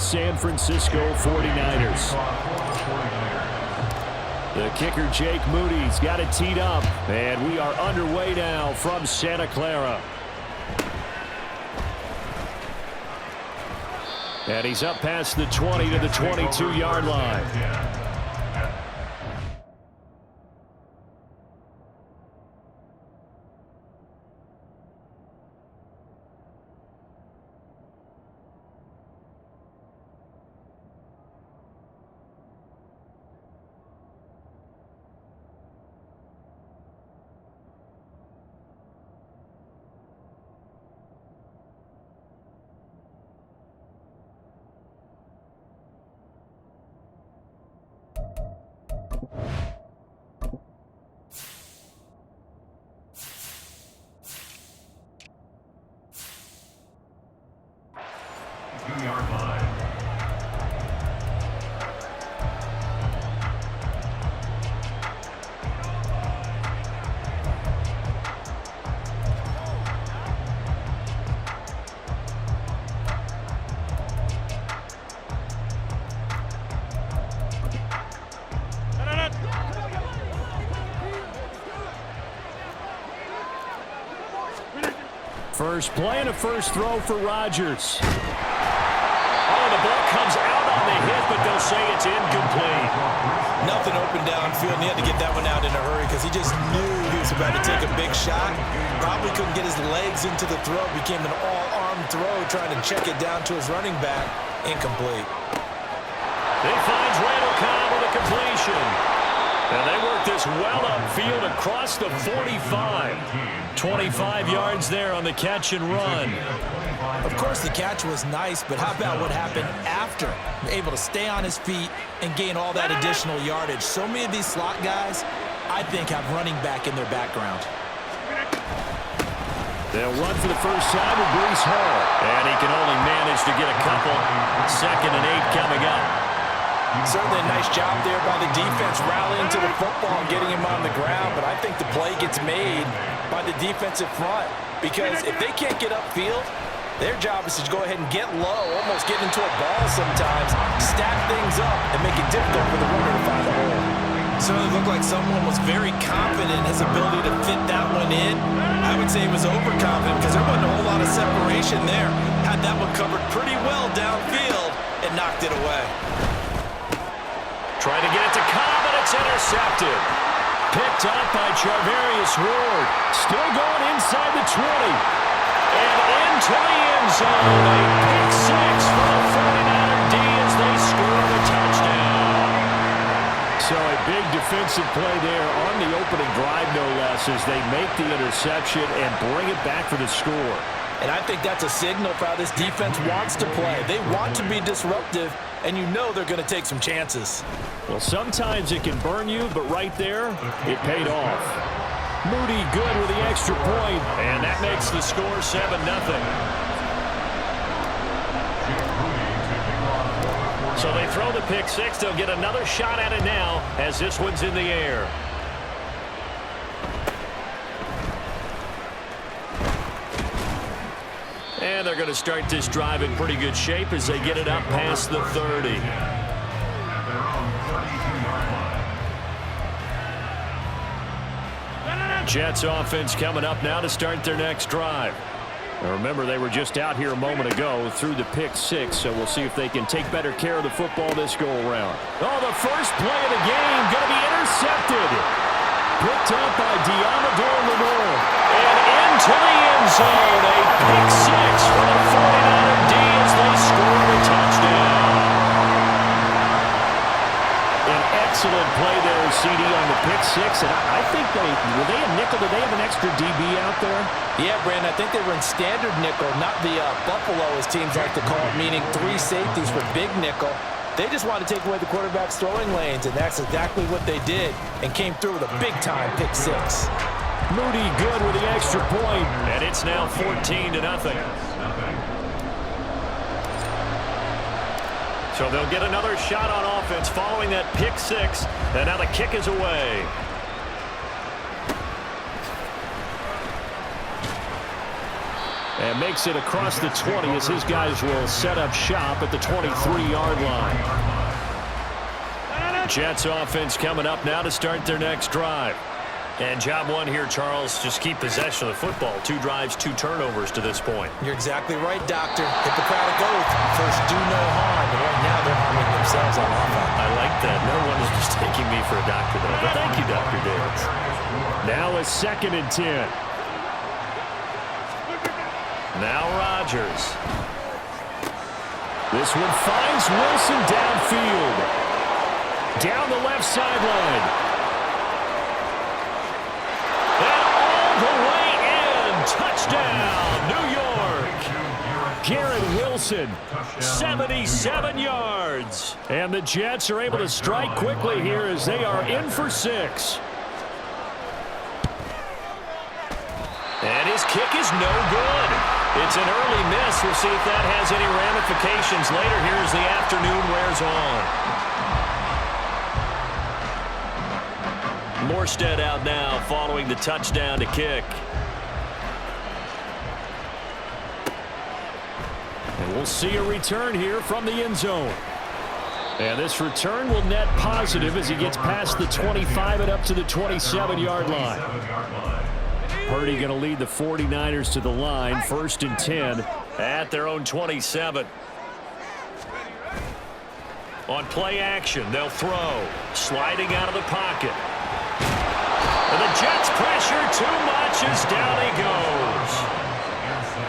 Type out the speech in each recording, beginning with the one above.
San Francisco 49ers. The kicker, Jake Moody's got it teed up, and we are underway now from Santa Clara. And he's up past the 20 to the 22-yard line. First play and a first throw for Rodgers. Oh, the ball comes out on the hit, but they'll say it's incomplete. Nothing open downfield, and he had to get that one out in a hurry because he just knew he was about to take a big shot. Probably couldn't get his legs into the throw. Became an all-arm throw trying to check it down to his running back. Incomplete. He finds Randall Cobb with a completion. And they work this well upfield across the 45. 25 yards there on the catch and run. Of course, the catch was nice, but how about what happened after? Able to stay on his feet and gain all that additional yardage. So many of these slot guys, I think, have running back in their background. They'll run for the first time with Breece Hall. And he can only manage to get a couple. 2nd and 8 coming up. Certainly a nice job there by the defense rallying to the football and getting him on the ground, but I think the play gets made by the defensive front because if they can't get upfield, their job is to go ahead and get low, almost get into a ball sometimes, stack things up, and make it difficult for the runner to find a hole. Certainly looked like someone was very confident in his ability to fit that one in. I would say he was overconfident because there wasn't a whole lot of separation there. Had that one covered pretty well downfield and knocked it away. Trying to get it to Cobb, and it's intercepted. Picked up by Charvarius Ward. Still going inside the 20. And into the end zone. A pick six for the 49er D as they score the touchdown. So a big defensive play there on the opening drive, no less, as they make the interception and bring it back for the score. And I think that's a signal for how this defense wants to play. They want to be disruptive, and you know they're going to take some chances. Well, sometimes it can burn you, but right there, it paid off. Moody good with the extra point, and that makes the score 7-0. So they throw the pick six. They'll get another shot at it now as this one's in the air. And they're going to start this drive in pretty good shape as they get it up past the 30. Jets offense coming up now to start their next drive. Now remember, they were just out here a moment ago through the pick six, so we'll see if they can take better care of the football this go-around. Oh, the first play of the game going to be intercepted. Picked up by Diamador Lenore. And into the end zone. A pick six for the 49er D as they score the touchdown. An excellent play there, CD, on the pick six. And I think were they a nickel? Did they have an extra DB out there? Yeah, Brandon, I think they were in standard nickel, not the Buffalo, as teams like to call it, meaning 3 safeties for big nickel. They just wanted to take away the quarterback's throwing lanes, and that's exactly what they did, and came through with a big-time pick six. Moody good with the extra point, and it's now 14-0. So they'll get another shot on offense following that pick six, and now the kick is away. And makes it across the 20 as his guys will set up shop at the 23-yard line. Jets offense coming up now to start their next drive. And job one here, Charles, just keep possession of the football. 2 drives, 2 turnovers to this point. You're exactly right, Doctor. Hippocratic oath. First, do no harm. And right now, they're harming themselves on offense. I like that. No one is just taking me for a doctor, though. But thank you, Dr. Davis. Now a 2nd and 10. Now Rodgers. This one finds Wilson downfield. Down the left sideline. And all the way in. Touchdown, New York. Garrett Wilson, 77 yards. And the Jets are able to strike quickly here as they are in for 6. And his kick is no good. It's an early miss. We'll see if that has any ramifications later here as the afternoon wears on. Morstead out now following the touchdown to kick. And we'll see a return here from the end zone. And this return will net positive as he gets past the 25 and up to the 27-yard line. Purdy going to lead the 49ers to the line, 1st and 10 at their own 27. On play action, they'll throw. Sliding out of the pocket. And the Jets pressure too much as down he goes.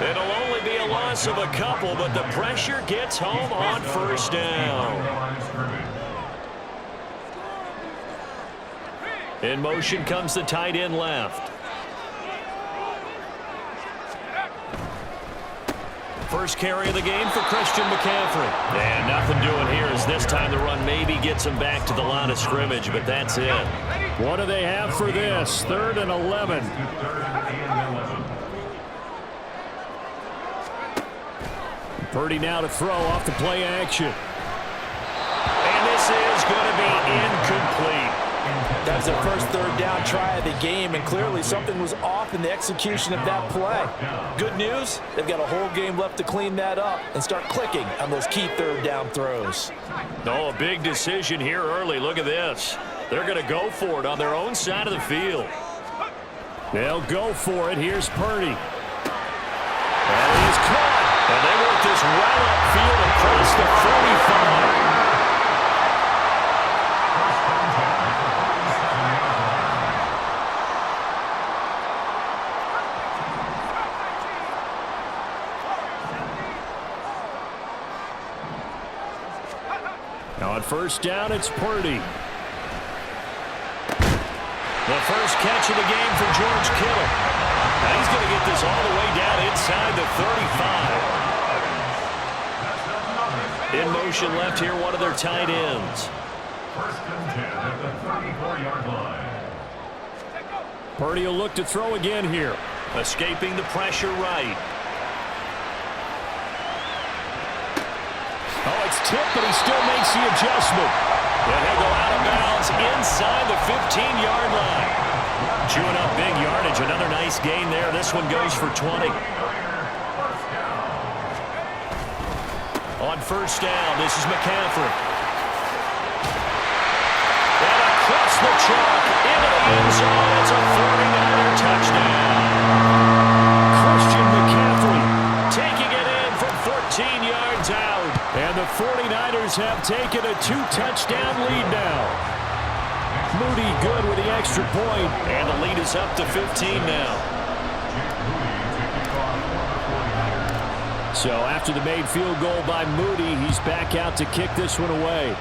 It'll only be a loss of a couple, but the pressure gets home on 1st down. In motion comes the tight end left. First carry of the game for Christian McCaffrey. And nothing doing here as this time the run maybe gets him back to the line of scrimmage, but that's it. What do they have for this? 3rd and 11. Purdy now to throw off the play action. And this is going to be incomplete. That was their first 3rd down try of the game, and clearly something was off in the execution of that play. Good news, they've got a whole game left to clean that up and start clicking on those key 3rd down throws. Oh, a big decision here early. Look at this. They're going to go for it on their own side of the field. They'll go for it. Here's Purdy. And he's caught. And they work this well upfield across the 45. On 1st down, it's Purdy. The first catch of the game for George Kittle. Now he's going to get this all the way down inside the 35. In motion left here, one of their tight ends. 1st and 10 at the 34-yard line. Purdy will look to throw again here. Escaping the pressure right. Oh, it's tipped, but he still makes the adjustment. And he'll go out of bounds inside the 15-yard line. Chewing up big yardage. Another nice gain there. This one goes for 20. On 1st down, this is McCaffrey. And across the chalk into the end zone. It's a 49er touchdown. Christian McCaffrey taking it in from 14 yards out. And the 49ers have taken a 2-touchdown lead now. Moody good with the extra point. And the lead is up to 15 now. So after the made field goal by Moody, he's back out to kick this one away.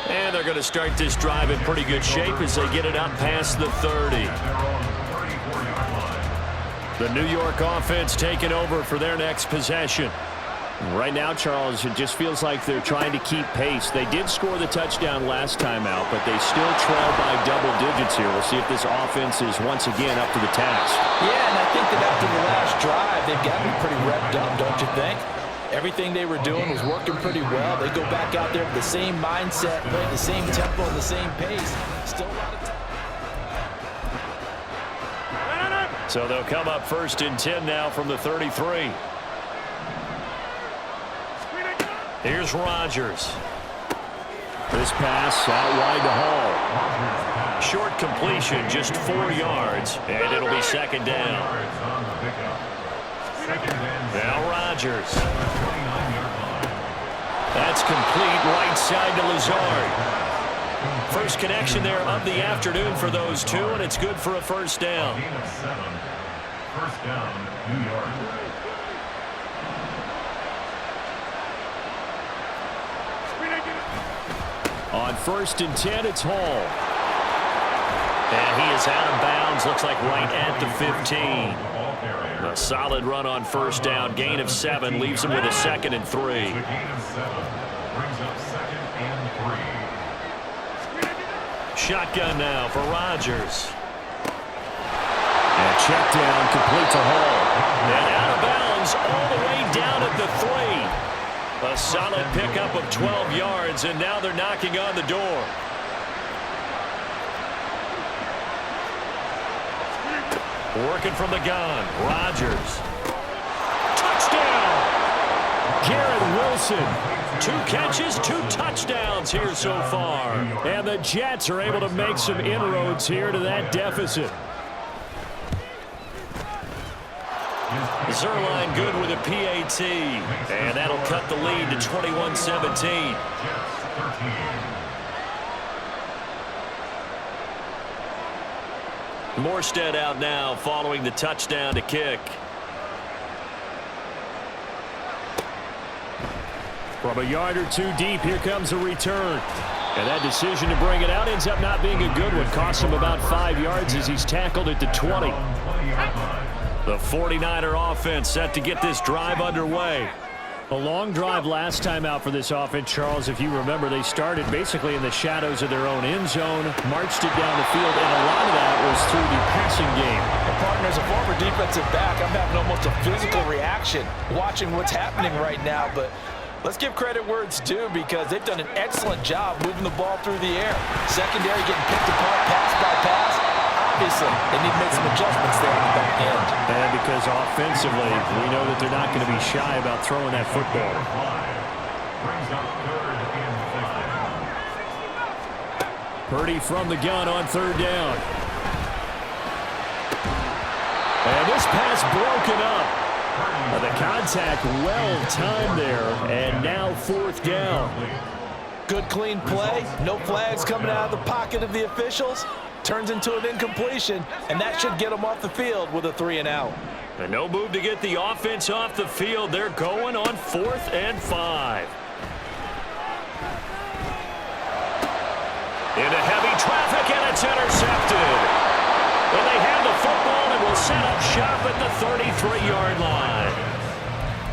And they're going to start this drive in pretty good shape as they get it up past the 30. The New York offense taking over for their next possession. Right now, Charles, it just feels like they're trying to keep pace. They did score the touchdown last time out, but they still trail by double digits here. We'll see if this offense is once again up to the task. Yeah, and I think that after the last drive, they've got to be pretty revved up, don't you think? Everything they were doing was working pretty well. They go back out there with the same mindset, playing the same tempo and the same pace. Still a lot of time. So they'll come up 1st and 10 now from the 33. Here's Rodgers. This pass out wide to Hall. Short completion, just 4 yards, and it'll be 2nd down. Now Rodgers. That's complete right side to Lazard. First connection there of the afternoon for those two, and it's good for a 1st down. Gain of 7. 1st down, New York. On 1st and 10, it's Hall. And he is out of bounds, looks like right at the 15. A solid run on 1st down. Gain of 7 leaves him with a 2nd and 3. The gain of 7 brings up 2nd and 3. Shotgun now for Rodgers. And check down, complete to Hall. And out of bounds all the way down at the 3. A solid pickup of 12 yards, and now they're knocking on the door. Working from the gun, Rodgers. Touchdown! Garrett Wilson. 2 catches, 2 touchdowns here so far. And the Jets are able to make some inroads here to that deficit. Zerline good with a PAT, and that'll cut the lead to 21-17. Morstead out now following the touchdown to kick. From a yard or 2 deep, here comes a return. And that decision to bring it out ends up not being a good one. Costs him about 5 yards as he's tackled at the 20. The 49er offense set to get this drive underway. A long drive last time out for this offense, Charles. If you remember, they started basically in the shadows of their own end zone, marched it down the field, and a lot of that was through the passing game. And partner, as a former defensive back, I'm having almost a physical reaction watching what's happening right now. But let's give credit where it's due, because they've done an excellent job moving the ball through the air. Secondary getting picked apart pass by pass. Obviously, they need to make some adjustments there on the back end. And because offensively, we know that they're not going to be shy about throwing that football. Purdy from the gun on 3rd down. And this pass broken up. The contact well timed there, and now 4th down. Good clean play, no flags coming out of the pocket of the officials. Turns into an incompletion, and that should get them off the field with a 3 and out. And no move to get the offense off the field. They're going on 4th and 5. Into heavy traffic, and it's intercepted. And they have the football and will set up shop at the 33-yard line.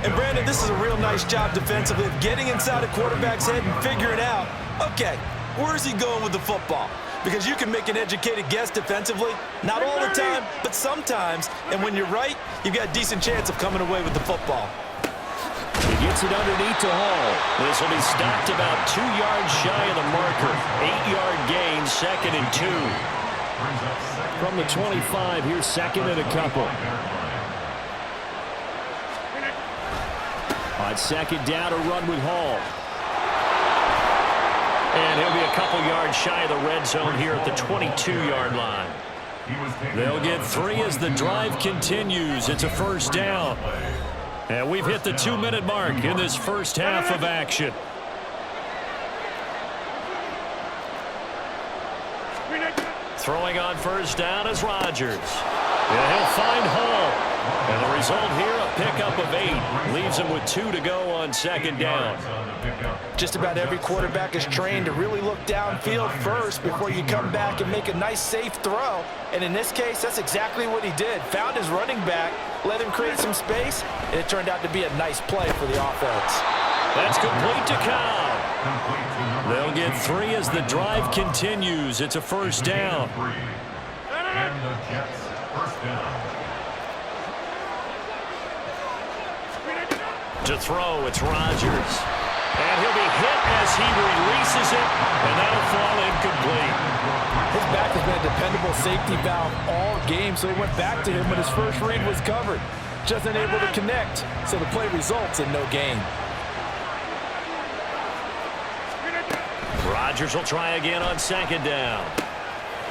And Brandon, this is a real nice job defensively of getting inside a quarterback's head and figuring out, okay, where's he going with the football? Because you can make an educated guess defensively. Not all the time, but sometimes. And when you're right, you've got a decent chance of coming away with the football. He gets it underneath to Hall. This will be stopped about 2 yards shy of the marker. 8-yard gain, 2nd and 2. From the 25, here's 2nd and a couple. On 2nd down, a run with Hall. And he'll be a couple yards shy of the red zone here at the 22-yard line. They'll get 3 as the drive continues. It's a 1st down. And we've hit the 2-minute mark in this first half of action. Throwing on 1st down is Rodgers. And he'll find Hall. And the result here, a pickup of 8. Leaves him with 2 to go on 2nd down. Just about every quarterback is trained to really look downfield first before you come back and make a nice, safe throw. And in this case, that's exactly what he did. Found his running back, let him create some space, and it turned out to be a nice play for the offense. That's complete to Cobb. They'll get 3 as the drive continues. It's a 1st down. And the Jets 1st down. To throw, it's Rodgers. And he'll be hit as he releases it, and that'll fall incomplete. His back has been a dependable safety valve all game, so he went back to him when his first read was covered. Just unable to connect, so the play results in no gain. Rodgers will try again on second down.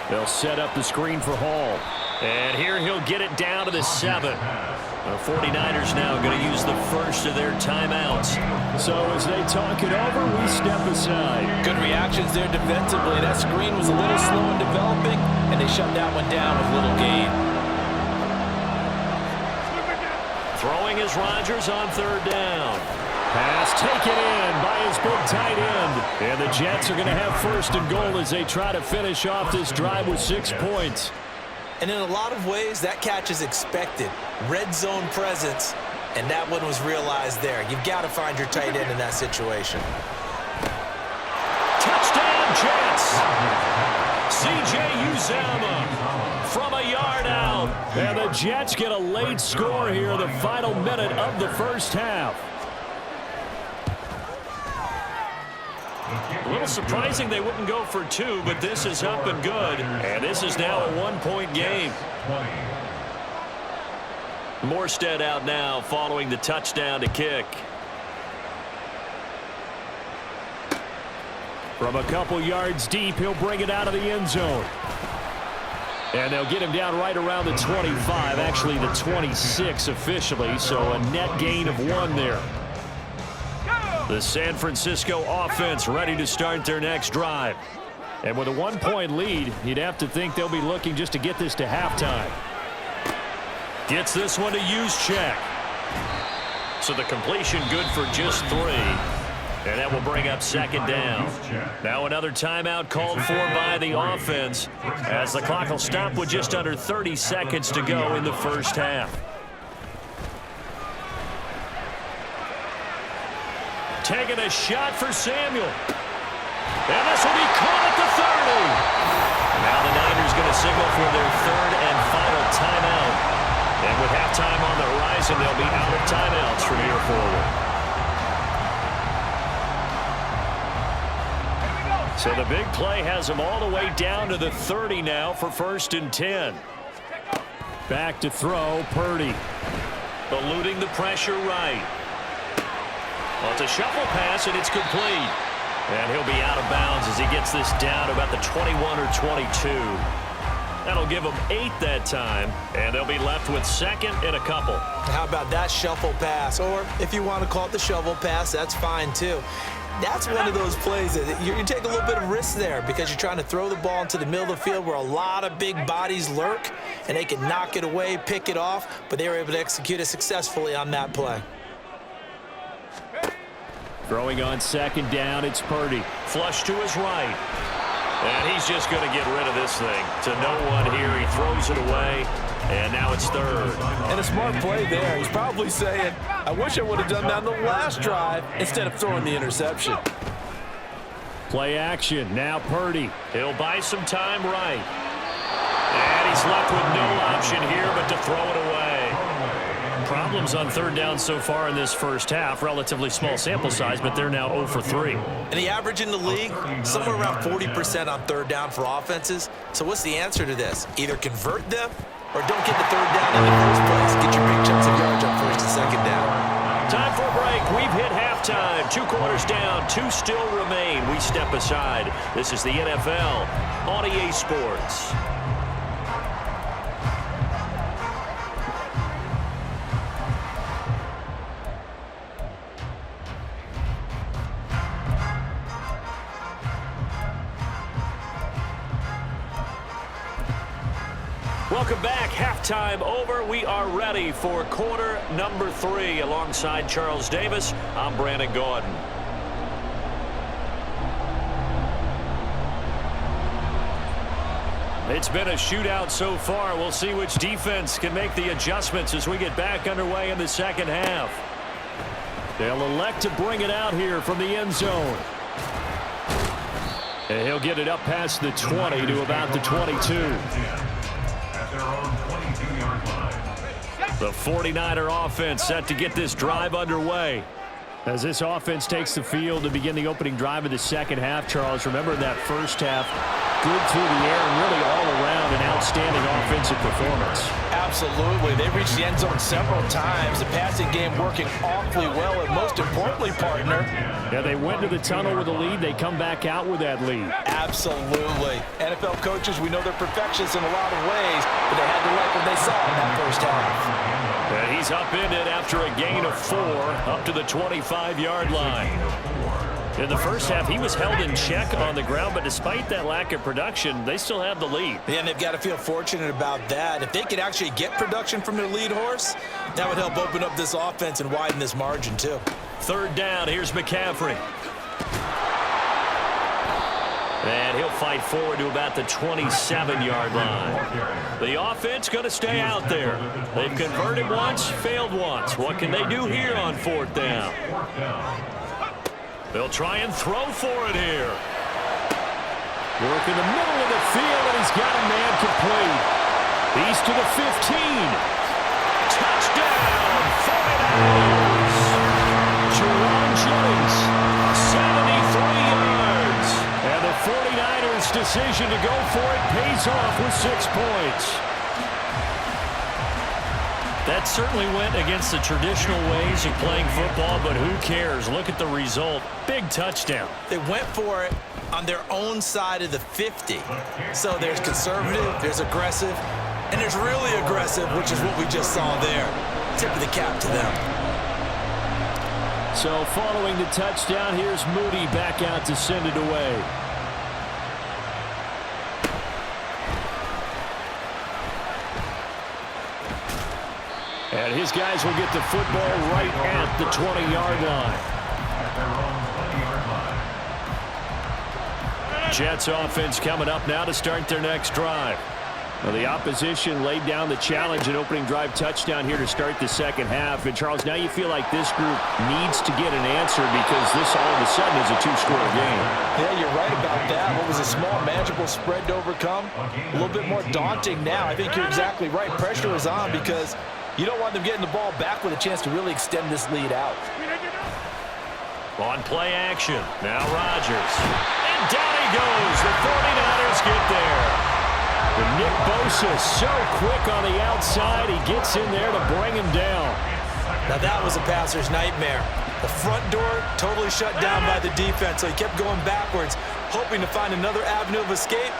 They'll set up the screen for Hall. And here he'll get it down to the 7. The 49ers now going to use the first of their timeouts. So as they talk it over, we step aside. Good reactions there defensively. That screen was a little slow in developing, and they shut that one down with little gain. Throwing is Rodgers on third down. Pass taken in by his big tight end. And the Jets are going to have first and goal as they try to finish off this drive with 6 points. And in a lot of ways, that catch is expected. Red zone presence, and that one was realized there. You've got to find your tight end in that situation. Touchdown, Jets! C.J. Uzomah from a yard out. And the Jets get a late score here, the final minute of the first half. A little surprising they wouldn't go for 2, but this is up and good. And this is now a 1-point game. Morstead out now following the touchdown to kick. From a couple yards deep, he'll bring it out of the end zone. And they'll get him down right around the 25, actually the 26 officially, so a net gain of 1 there. The San Francisco offense ready to start their next drive. And with a 1-point lead, you'd have to think they'll be looking just to get this to halftime. Gets this one to Juszczyk. So the completion good for just 3. And that will bring up second down. Now another timeout called for by the offense as the clock will stop with just under 30 seconds to go in the first half. Taking a shot for Samuel. And this will be caught at the 30. Now the Niners going to signal for their third and final timeout. And with halftime on the horizon, they'll be out of timeouts from here forward. So the big play has them all the way down to the 30 now for 1st and 10. Back to throw, Purdy. Eluding the pressure right. Well, it's a shuffle pass, and it's complete. And he'll be out of bounds as he gets this down to about the 21 or 22. That'll give them 8 that time, and they'll be left with second and a couple. How about that shuffle pass? Or if you want to call it the shovel pass, that's fine too. That's one of those plays that you take a little bit of risk there because you're trying to throw the ball into the middle of the field where a lot of big bodies lurk, and they can knock it away, pick it off, but they were able to execute it successfully on that play. Throwing on second down, it's Purdy. Flush to his right. And he's just going to get rid of this thing to no one here. He throws it away, and now it's third. And a smart play there. He's probably saying, I wish I would have done that on the last drive instead of throwing the interception. Play action, now Purdy. He'll buy some time right. And he's left with no option here but to throw it away. Problems on third down so far in this first half. Relatively small sample size, but they're now 0 for 3. And the average in the league, somewhere around 40% on third down for offenses. So what's the answer to this? Either convert them or don't get the third down in the first place. Get your big chunks of yards on first and second down. Time for a break. We've hit halftime. 2 quarters down. 2 still remain. We step aside. This is the NFL on EA Sports. Welcome back. Halftime over. We are ready for quarter number 3. Alongside Charles Davis, I'm Brandon Gordon. It's been a shootout so far. We'll see which defense can make the adjustments as we get back underway in the second half. They'll elect to bring it out here from the end zone. And he'll get it up past the 20 to about the 22. The 49er offense set to get this drive underway. As this offense takes the field to begin the opening drive of the second half, Charles, remember that first half, good through the air and really all around an outstanding offensive performance. Absolutely. They reached the end zone several times. The passing game working awfully well, and most importantly, partner. Yeah, they went to the tunnel with a lead. They come back out with that lead. Absolutely. NFL coaches, we know they're perfectionists in a lot of ways, but they had to like what they saw in that first half. And he's upended after a gain of 4 up to the 25-yard line. In the first half, he was held in check on the ground, but despite that lack of production, they still have the lead. And they've got to feel fortunate about that. If they could actually get production from their lead horse, that would help open up this offense and widen this margin too. Third down, here's McCaffrey. And he'll fight forward to about the 27-yard line. The offense going to stay out there. They've converted once, failed once. What can they do here on fourth down? They'll try and throw for it here. Work in the middle of the field, and he's got a man complete. He's to the 15. Touchdown, 49ers. Jerome Jennings, 73 yards. And the 49ers' decision to go for it pays off with 6 points. That certainly went against the traditional ways of playing football, but who cares? Look at the result. Big touchdown. They went for it on their own side of the 50. So there's conservative, there's aggressive, and there's really aggressive, which is what we just saw there. Tip of the cap to them. So following the touchdown, here's Moody back out to send it away. And his guys will get the football right at the 20-yard line. Jets offense coming up now to start their next drive. Well, the opposition laid down the challenge and opening drive touchdown here to start the second half. And, Charles, now you feel like this group needs to get an answer because this all of a sudden is a two-score game. Yeah, you're right about that. What was a small, manageable spread to overcome? A little bit more daunting now. I think you're exactly right. Pressure is on because you don't want them getting the ball back with a chance to really extend this lead out. On play action, now Rodgers. And down he goes. The 49ers get there. And Nick Bosa so quick on the outside. He gets in there to bring him down. Now that was a passer's nightmare. The front door totally shut down by the defense, so he kept going backwards, hoping to find another avenue of escape.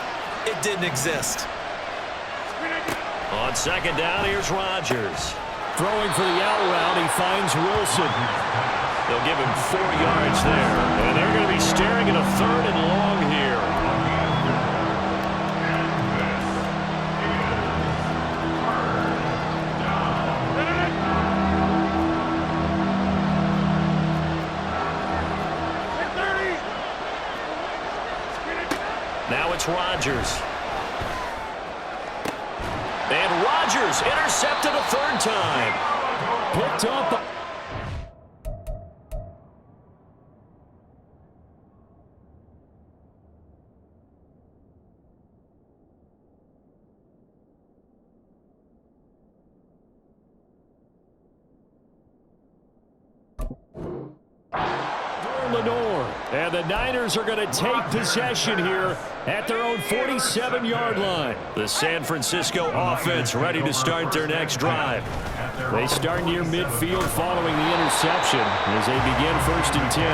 It didn't exist. On second down, here's Rodgers. Throwing for the out route, he finds Wilson. They'll give him 4 yards there. And they're going to be staring at a 3rd and long here. Now it's Rodgers. And Rodgers intercepted a 3rd time. Picked up. And the Niners are going to take possession here at their own 47-yard line. The San Francisco offense ready to start their next drive. They start near midfield following the interception as they begin 1st and 10.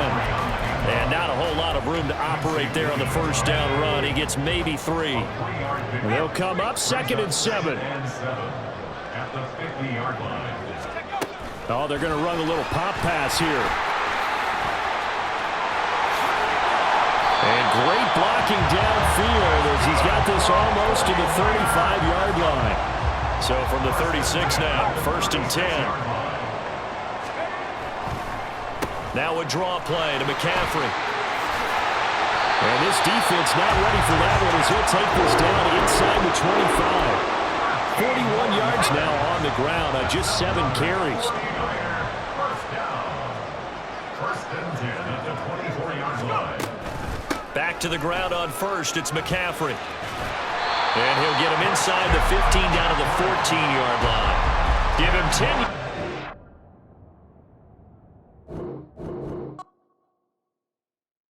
And not a whole lot of room to operate there on the first down run. He gets maybe 3. And they'll come up 2nd and 7. At the 50-yard line. Oh, they're going to run a little pop pass here. And great blocking downfield as he's got this almost to the 35-yard line. So from the 36 now, 1st and 10. Now a draw play to McCaffrey. And this defense not ready for that one as he'll take this down inside the 25. 41 yards now on the ground on just 7 carries. First down. 1st and 10 at the 24-yard line. Back to the ground on 1st, it's McCaffrey. And he'll get him inside the 15 down to the 14-yard line. Give him 10.